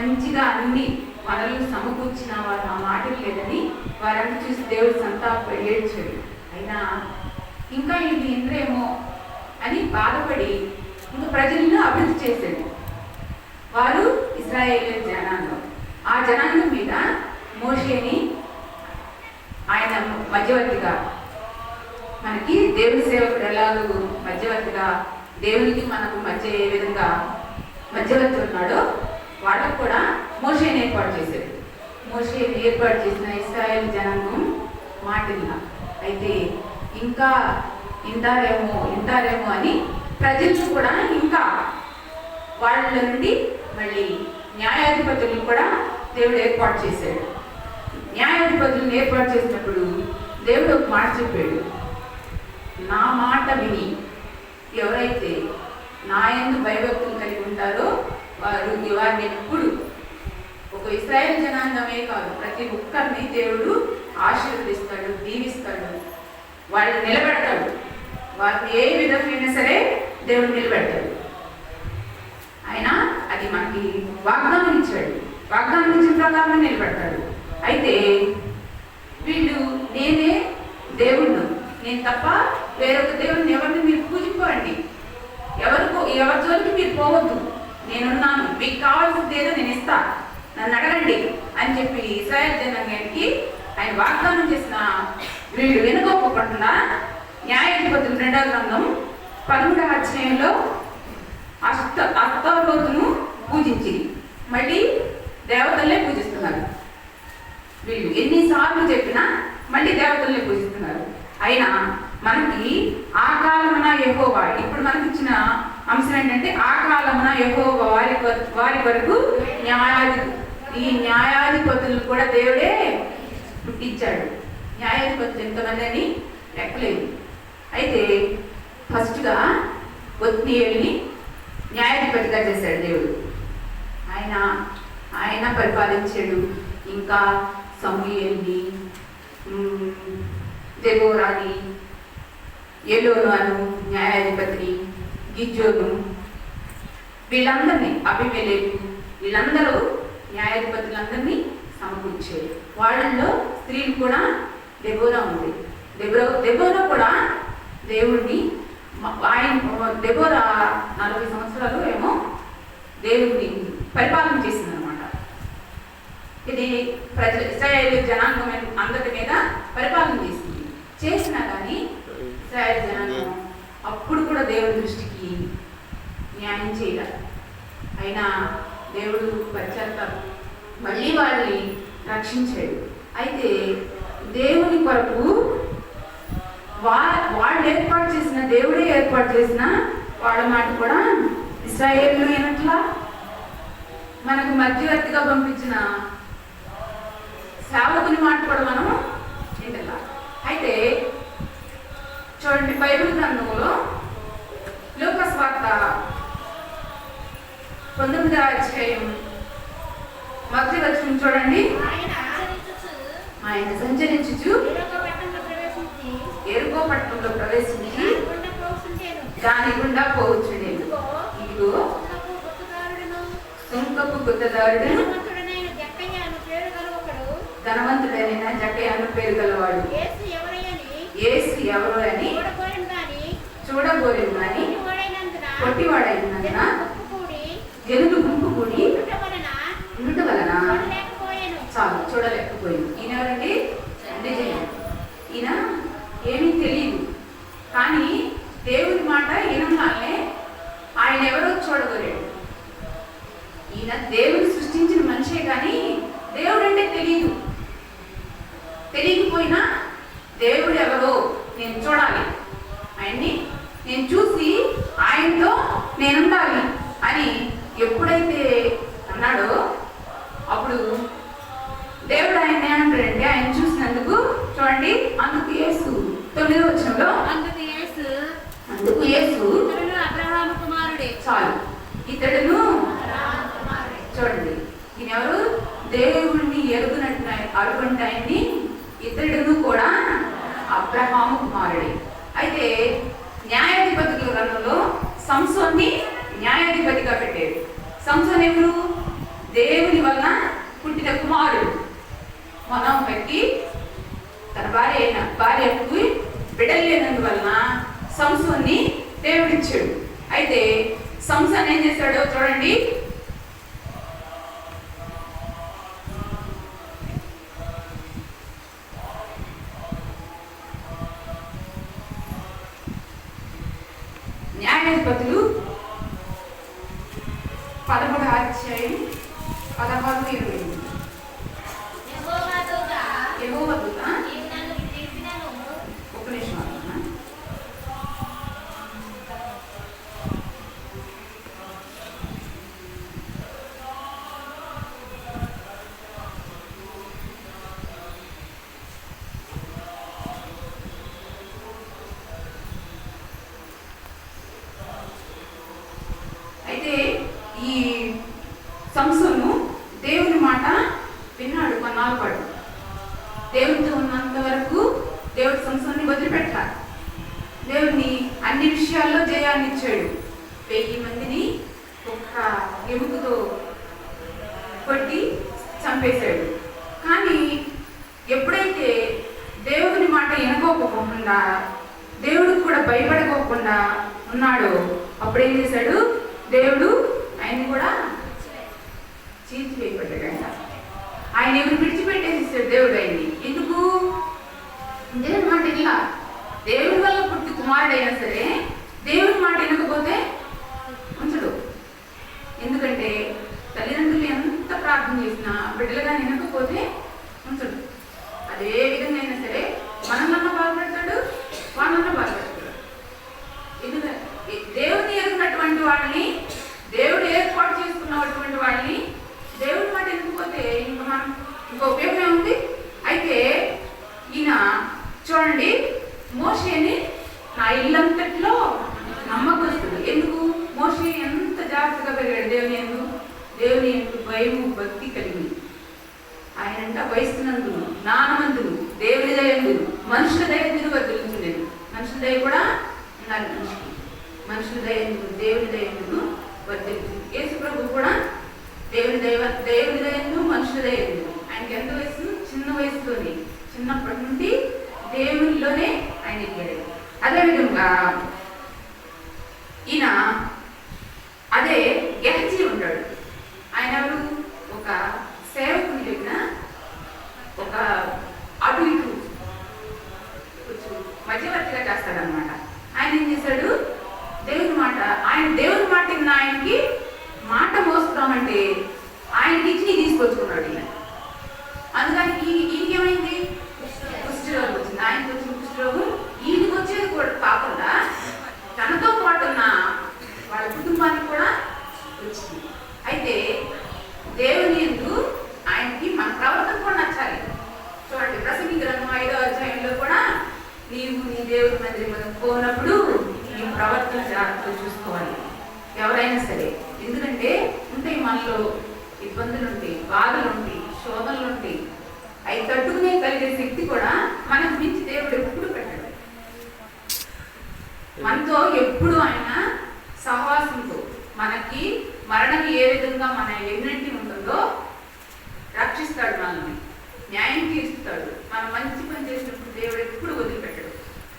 మంచిగా అన్ని వనరులు సమకూర్చిన వారు ఆ మాటలు లేదని వారంతా చూసి దేవుడు సంతాప ఏడ్చాడు. అయినా ఇంకా ఇది ఇంద్రేమో అని బాధపడి ఇంకా ప్రజలను అభివృద్ధి చేశాడు. వారు ఇశ్రాయేలు జనాంగం. ఆ జనాంగం మీద మోషేని ఆయన మధ్యవర్తిగా, మనకి దేవుని సేవకుడు ఎలాగూ మధ్యవర్తిగా దేవునికి మనకు మధ్య ఏ విధంగా మధ్యవర్తి ఉన్నాడో వాళ్ళకు కూడా మోషేని ఏర్పాటు చేశాడు. మోషేని ఏర్పాటు చేసిన ఇశ్రాయేలు జనాంగం మాటిల్లా. అయితే ఇంకా ఇంటారేమో అని ప్రజలు కూడా ఇంకా వాళ్ళ నుండి మళ్ళీ న్యాయాధిపతులను కూడా దేవుడు ఏర్పాటు చేశాడు. న్యాయాధిపతులను ఏర్పాటు చేసినప్పుడు దేవుడు ఒక మాట చెప్పాడు, నా మాట విని ఎవరైతే నా యందు భయభక్తులు కలిగి ఉంటారో వారిని ఎప్పుడు, ఒక ఇశ్రాయేలు జనాంగమే కాదు ప్రతి ఒక్కరిని దేవుడు ఆశీర్వదిస్తాడు, దీవిస్తాడు, వాళ్ళని నిలబెడతాడు. వారిని ఏ విధమైనా సరే దేవుడు నిలబెడతాడు. ఆయన అది మనకి వాగ్దానం ఇచ్చాడు. వాగ్దానం ఇచ్చిన ప్రకారం నిలబెడతాడు. అయితే వీళ్ళు నేనే దేవుణ్ణి, నేను తప్ప వేరొక దేవుడిని ఎవరిని మీరు పూజించుకోండి, ఎవరి జోలికి మీరు పోవద్దు, నేనున్నాను, మీకు కావాల్సింది ఏదో నేను ఇస్తా, నన్ను అడగండి అని చెప్పి ఇశ్రాయేలు జనాంగానికి ఆయన వాగ్దానం చేసిన వీళ్ళు వెనుకోకుండా న్యాయాధిపతులు 2వ గ్రంథం 13వ అధ్యాయంలో అస్తారోతును పూజించి మళ్ళీ దేవతలనే పూజిస్తున్నారు. వీళ్ళు ఎన్నిసార్లు చెప్పినా మళ్ళీ దేవతలనే పూజిస్తున్నారు. అయినా మనకి ఆ కాలమున యెహోవా, ఇప్పుడు మనకి ఇచ్చిన అంశం ఏంటంటే ఆ కాలమున యెహోవా వారి వరకు ఈ న్యాయాధిపతులు కూడా దేవుడే పుట్టించాడు. న్యాయాధిపతులు ఎంతమంది అని లెక్కలేదు. అయితే ఫస్ట్గా ఒత్నీయేలుని న్యాయాధిపతిగా చేశాడు దేవుడు. ఆయన పరిపాలించాడు. ఇంకా సమూయేలుని, దెబోరాని, ఎలోను అను న్యాయాధిపతిని, గిజ్జోను, వీళ్ళందరినీ, అబీమెలెకు, వీళ్ళందరూ న్యాయాధిపతులందరినీ సమకూర్చారు. వాళ్ళల్లో స్త్రీలు కూడా దెబోరా ఉంది. దెబోరా కూడా దేవుడిని, దెబోరా 40 సంవత్సరాలు ఏమో దేవుడిని పరిపాలన చేసింది అనమాట. ఇది ఇశ్రాయేలు జనాంగం అందరి మీద పరిపాలన చేసింది. చేసినా కానీ ఇశ్రాయేలు జనాంగం అప్పుడు కూడా దేవుడి దృష్టికి న్యాయం చేయలేదు. అయినా దేవుడు పశ్చాత్తాపం మళ్ళీ వాళ్ళని రక్షించాడు. అయితే దేవుని కొరకు వాళ్ళు ఏర్పాటు చేసిన, దేవుడే ఏర్పాటు చేసిన వాళ్ళ మాట కూడా ఇశ్రాయేలు ఏనట్లా, మనకు మధ్యవర్తిగా పంపించిన సేవకుని మాట కూడా మనం వింటలా. అయితే చూడండి, బైబిల్ గ్రంథంలో లూకా సువార్త 19వ అధ్యాయం మొదటి వచనం చూడండి. ఆయన సంచరించుచు ఎరుకో పట్టణంలో ప్రవేశించి దాని గుండా పోవచ్చుండేను. ఇదిగో సుంకపు గుత్తదారుడు ధనవంతుడైన జక్కయ్య అను పేరు గలవాడు యేసు ఎవరు అని చూడబోలేదు కానీ పొట్టివాడైనందున జనులు గుంపు కూడి ఉండటం వలన చాలు చూడలేకపోయింది. ఈయన ఎవరండి? ఈయన ఏమీ తెలియదు, కానీ దేవుడి మాట వినగానే ఆయన ఎవరో చూడగలేడు. ఈయన దేవుడు సృష్టించిన మనిషే కానీ దేవుడు అంటే తెలియదు. తెలియకపోయినా దేవుడు ఎవరో నేను చూడాలి, ఆయన్ని నేను చూసి ఆయనతో నేను ఉండాలి అని ఎప్పుడైతే అన్నాడో అప్పుడు దేవుడు ఆయన ఏమంటాడంటే, ఆయన చూసినందుకు చూడండి, అందుకు యేసు 9వ వచనంలో అందుకు యేసు అబ్రహాము కుమారుడే, చాలు ఇతడును చూడండి, ఈయన ఎవరు? దేవుడిని అరుగుంటే ఆయన్ని ఇతడును కూడా అబ్రహాము కుమారుడే. అయితే న్యాయాధిపతుల గ్రంథంలో సంసోన్ని న్యాయాధిపతిగా పెట్టారు. సంసోన్ ఎవరు? దేవుని వలన పుట్టిన కుమారుడు. మనోహకి తన భార్యకు బిడ్డలు లేనందువలన సంసోన్ని దేవుడిచ్చాడు. అయితే సంసోన్ ఏం చేశాడో చూడండి. న్యాయాధిపతులు 11వ అధ్యాయం 16-20. యెహోవా దూత ఒక నిమిషం ఆగమ్మా. అయితే ఈ సంసోను దేవుని మాట విన్నాడు కొన్నాళ్ళ పాటు. దేవునితో ఉన్నంత వరకు దేవుడు సంసోన్ని వదిలిపెట్టాలి. దేవుని అన్ని విషయాల్లో జయాన్ని ఇచ్చాడు. 1000 మందిని ఒక్క ఎముకతో కొట్టి చంపేశాడు. కానీ ఎప్పుడైతే దేవుని మాట వినుకోకుండా దేవుడికి కూడా భయపడుకోకుండా ఉన్నాడో అప్పుడేం చేశాడు, దేవుడు ఆయన్ని కూడా చీల్చివేయబడ్డాడంట. ఆయన ఎవరు విడిచిపెట్టేసిస్తాడు దేవుడు ఆయన్ని. ఎందుకు? దేవుని మాట ఇలా దేవుడి వల్ల పుట్టి కుమారుడైనా సరే దేవుని మాట వినకపోతే ఉంచడు. ఎందుకంటే తల్లిదండ్రులు ఎంత ప్రార్థన చేసినా బిడ్డలుగా వినకపోతే ఉంచడు. అదే విధంగా అయినా సరే మనమన్నా బాధపడతాడు, వాళ్ళన్నా బాధపడతాడు. ఎందుకంటే దేవుని ఎరుగునటువంటి వాళ్ళని, దేవుడు ఏర్పాటు చేసుకున్నటువంటి వాళ్ళని దేవుడి మాట ఎందుకపోతే ఇంకో ఉపయోగం ఏముంది? అయితే ఈయన చూడండి, మోషేని నా ఇల్లంతట్లో నమ్మకస్తుడు. ఎందుకు? మోషే ఎంత జాగ్రత్తగా పెరిగాడు దేవుని ఎందు భయము భక్తి కలిగి. ఆయనంట వయసునందును జ్ఞానవంతుడు, దేవుని దయందును మనుషుల దయందును వర్ధిల్లుచుండేది. మనుషుల దయ కూడా ఉండాలి మనిషికి. మనుషుల దయందును దేవుని దయందును వర్ధిల్లుచుంది. యేసు ప్రభు కూడా దేవుని దయందు మనుషుల దయందు. ఆయనకి ఎంత వయసు? చిన్న వయసులోనే, చిన్నప్పటి నుండి దేవునిలోనే ఆయన ఎదిగాడు. అదేవిధంగా ఈయన అదే గెహజీ ఉంటాడు. ఆయన ఎవరు? ఒక సేవకుని దగ్గర ఒక అటు ఇటు కొంచెం మధ్యవర్తిగా చేస్తాడనమాట. ఆయన ఏం చేశాడు? దేవుని మాట విన్న ఆయనకి మాట మోస్తామంటే ఆయనకి ఇచ్చి తీసుకొచ్చుకున్నాడు ఈయన. అందుకని ఈయనకేమైంది? కుష్ఠరోగం వచ్చింది. ఆయనకి వచ్చిన కుష్ఠరోగం ఈయనకి వచ్చేది కూడా కాకుండా తనతో పాటు ఉన్న వాళ్ళ కుటుంబానికి కూడా వచ్చింది. అయితే దేవుని యందు ఆయనకి మన ప్రవర్తన కూడా నచ్చాలి. చూడండి, ప్రసంగి గ్రంథం 5వ అధ్యాయంలో కూడా నీవు నీ దేవుని మందిరం పోనప్పుడు నీ ప్రవర్తన జాగ్రత్తగా చూసుకోవాలి ఎవరైనా సరే. ఎందుకంటే ఉంటాయి మనలో ఇబ్బందులు ఉంటాయి, బాధలు ఉంటాయి, శోధనలు ఉంటాయి. అవి తట్టుకునే కలిగే శక్తి కూడా మనకు మించి దేవుడు ఎప్పుడు పెట్టాడు. మనతో ఎప్పుడు ఆయన సహవాసంతో మనకి మరణం ఏ విధంగా మన ఎన్నింటి ఉంటుందో రక్షిస్తాడు, మనల్ని న్యాయం తీరుస్తాడు. మనం మంచి పని చేసినప్పుడు దేవుడు ఎప్పుడు వదిలిపెట్టడు,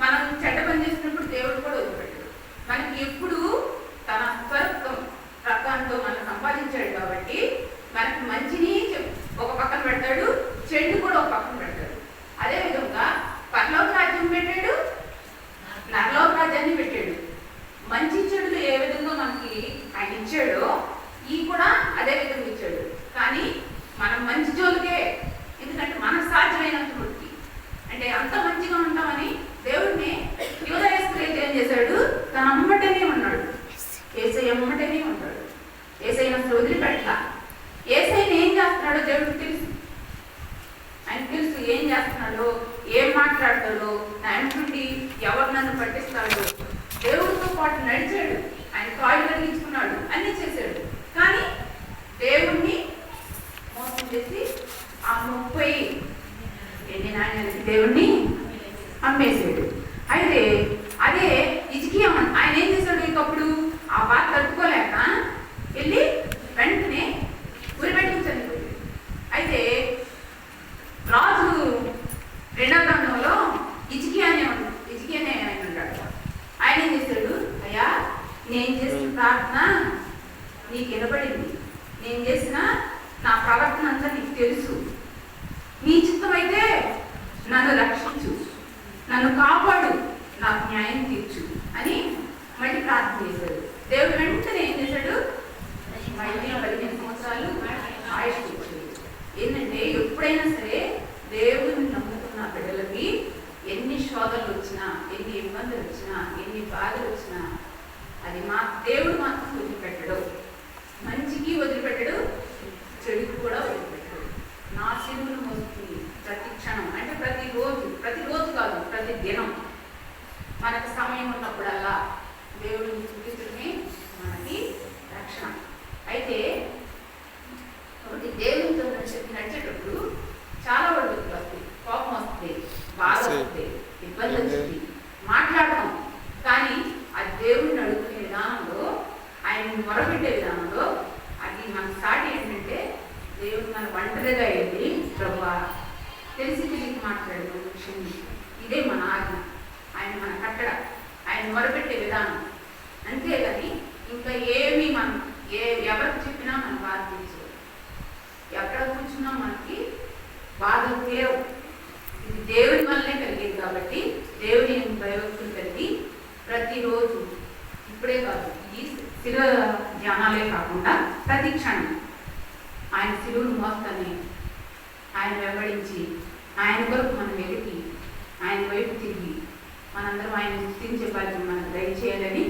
మనం చెడ్డ పని చేసినప్పుడు దేవుడు కూడా వదిలిపెట్టడు. మనకి ఎప్పుడు తన స్వరత్వం రక్తంతో మనం సంపాదించాడు కాబట్టి మనకి మంచిని ఒక పక్కన పెడతాడు, చెడు కూడా ఒక పక్కన పెడతాడు. అదేవిధంగా పరలోక రాజ్యం పెట్టాడు, నరలోక రాజ్యాన్ని పెట్టాడు. మంచి చెడులు ఏ విధంగా మనకి ఆయన ఇచ్చాడో ఈ కూడా అదే విధంగా ఇచ్చాడు. కానీ మనం మంచి జోలికే, ఎందుకంటే మనకు సాధ్యమైనంత వృత్తి అంటే అంత మంచిగా ఉంటామని దేవుడిని యూదాయేసుకైతే ఏం చేశాడు? తన అమ్మటనే ఉన్నాడు, యేసయ్య అమ్మటనే ఉంటాడు. యేసయ్యను అసలు వదిలిపెట్ల. యేసయ్యను ఏం చేస్తున్నాడో దేవుడికి తెలుసు. ఆయన తెలుసు ఏం చేస్తున్నాడో, ఏం మాట్లాడతాడో, ఆయన నుండి ఎవరు నన్ను పట్టిస్తాడో. దేవుడితో పాటు నడిచాడు, ఆయన కాళ్ళు కలిగించుకున్నాడు, అన్ని చేశాడు. కానీ దేవుణ్ణి మోసం చేసి ఆ 30 నాణ్యాలకి దేవుణ్ణి అమ్మేశాడు. అయితే అదే హిజ్కియా ఆయన ఏం చేశాడు? ఇంకప్పుడు ఆ బాధ తట్టుకోలేక వెళ్ళి వెంటనే నీకు వినబడింది, నేను చేసిన నా ప్రవర్తన అంతా నీకు తెలుసు, నీ చిత్తమైతే నన్ను రక్షించు, నన్ను కాపాడు, నాకు న్యాయం తీర్చు అని మళ్ళీ ప్రార్థన చేశాడు. దేవుడు వెంటనే ఏం చేశాడు, మళ్ళీ 15 సంవత్సరాలు ఆయుష్ ఇచ్చాడు. ఏంటంటే ఎప్పుడైనా సరే దేవుడిని నమ్ముతున్న బిడ్డలకి ఎన్ని శోధనలు వచ్చినా, ఎన్ని ఇబ్బందులు వచ్చినా, ఎన్ని బాధలు వచ్చినా అది దేవుడు మాత్రం వదిలిపెట్టడు. మంచికి వదిలిపెట్టడు, చెడుకు కూడా వదిలిపెట్టడు. నా సిలువను మోస్తుంది ప్రతి క్షణం, అంటే ప్రతిరోజు కాదు, ప్రతి దినం మనకు సమయం ఉన్నప్పుడల్లా దేవుడిని చూపించడమే మనకి రక్షణ. అయితే ఒకటి దేవునితో నడిచేటప్పుడు చాలా ఒడిదుడుకులు వస్తాయి, కోపం వస్తుంది, బాధ వస్తుంది, ఇబ్బంది వస్తుంది, మాట్లాడటం. కానీ అది దేవుడిని అడుగుకునే విధానంలో, ఆయన మొరపెట్టే విధానంలో అది మన సాటి ఏంటంటే దేవుడు మన ఒంటరిగా వెళ్ళి ప్రభువా తెలిసి తెలిసి మాట్లాడు క్షమించు, ఇదే మన ఆజ్ఞ, ఆయన మన కట్టడ, ఆయన మొరపెట్టే విధానం. అంతేగాని ఇంకా ఏమి మనం ఎవరికి చెప్పినా మనం బాధ తీసుకో, ఎక్కడ కూర్చున్నా మనకి బాధలు తీరవు. ఇది దేవుడి వల్లనే కలిగేది కాబట్టి దేవుని భయభక్తులు కలిగి ప్రతిరోజు, ఇప్పుడే కాదు, ఈ స్థిర ధ్యానాలే కాకుండా ప్రతి క్షణం ఆయన శిలువను మోస్తానే, ఆయన వెంబడించి, ఆయన కొరకు మనం వెతికి, ఆయన వైపు తిరిగి మనందరం ఆయన స్థితించే బాధ్యత మనకు దయచేయాలని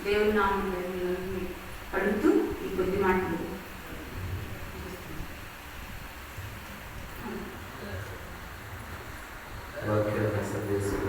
దేవుని నామం అడుగుతూ ఈ కొద్ది మాటలు వాక్యాన్ని సందేశం